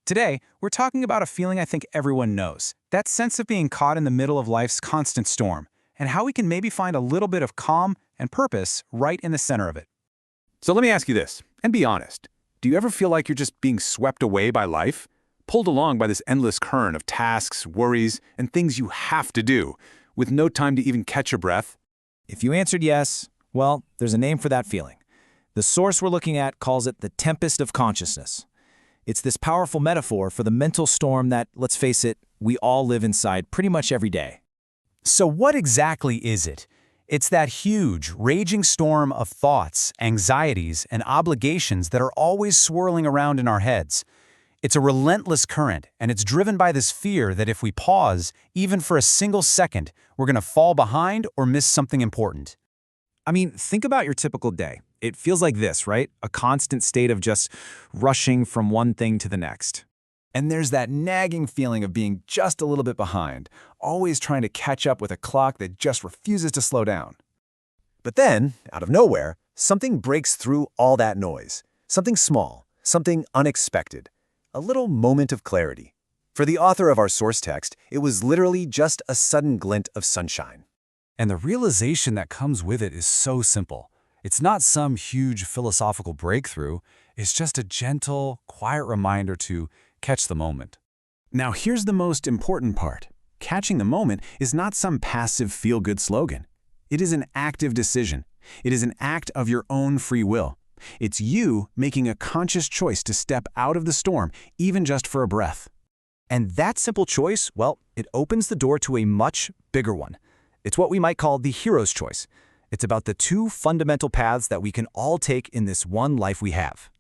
Today, we're talking about a feeling I think everyone knows, that sense of being caught in the middle of life's constant storm, and how we can maybe find a little bit of calm and purpose right in the center of it. So let me ask you this, and be honest. Do you ever feel like you're just being swept away by life? Pulled along by this endless current of tasks, worries, and things you have to do, with no time to even catch your breath? If you answered yes, well, there's a name for that feeling. The source we're looking at calls it the tempest of consciousness. It's this powerful metaphor for the mental storm that, let's face it, we all live inside pretty much every day. So what exactly is it? It's that huge, raging storm of thoughts, anxieties, and obligations that are always swirling around in our heads. It's a relentless current, and it's driven by this fear that if we pause, even for a single second, we're going to fall behind or miss something important. I mean, think about your typical day. It feels like this, right? A constant state of just rushing from one thing to the next. And there's that nagging feeling of being just a little bit behind, always trying to catch up with a clock that just refuses to slow down. But then, out of nowhere, something breaks through all that noise. Something small, something unexpected. A little moment of clarity. For the author of our source text, it was literally just a sudden glint of sunshine. And the realization that comes with it is so simple. It's not some huge philosophical breakthrough. It's just a gentle, quiet reminder to catch the moment. Now, here's the most important part. Catching the moment is not some passive feel-good slogan. It is an active decision. It is an act of your own free will. It's you making a conscious choice to step out of the storm, even just for a breath. And that simple choice, well, it opens the door to a much bigger one. It's what we might call the hero's choice. It's about the two fundamental paths that we can all take in this one life we have.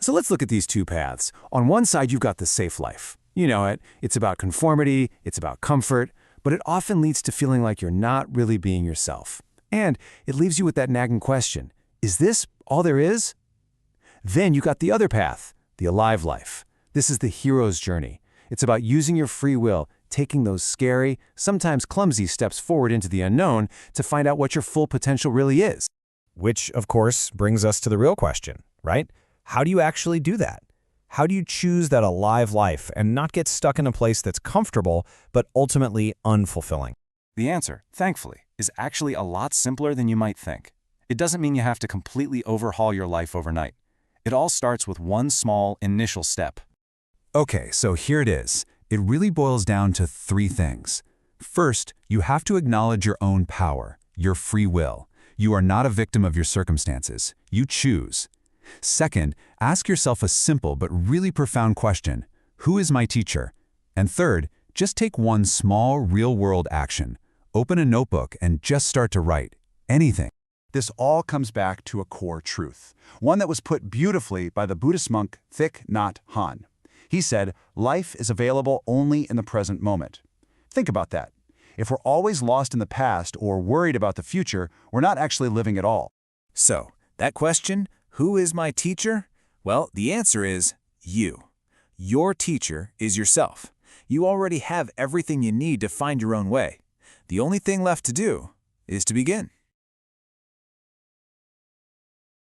So let's look at these two paths. On one side, you've got the safe life. You know it. It's about conformity, it's about comfort, but it often leads to feeling like you're not really being yourself. And it leaves you with that nagging question, is this all there is? Then you got the other path, the alive life. This is the hero's journey. It's about using your free will, taking those scary, sometimes clumsy steps forward into the unknown to find out what your full potential really is. Which, of course, brings us to the real question, right? How do you actually do that? How do you choose that alive life and not get stuck in a place that's comfortable but ultimately unfulfilling? The answer, thankfully, is actually a lot simpler than you might think. It doesn't mean you have to completely overhaul your life overnight. It all starts with one small initial step. Okay, so here it is. It really boils down to three things. First, you have to acknowledge your own power, your free will. You are not a victim of your circumstances. You choose. Second, ask yourself a simple but really profound question. Who is my teacher? And third, just take one small, real-world action. Open a notebook and just start to write. Anything. This all comes back to a core truth, one that was put beautifully by the Buddhist monk Thich Nhat Hanh. He said, life is available only in the present moment. Think about that. If we're always lost in the past or worried about the future, we're not actually living at all. So, that question, who is my teacher? Well, the answer is you. Your teacher is yourself. You already have everything you need to find your own way. The only thing left to do is to begin.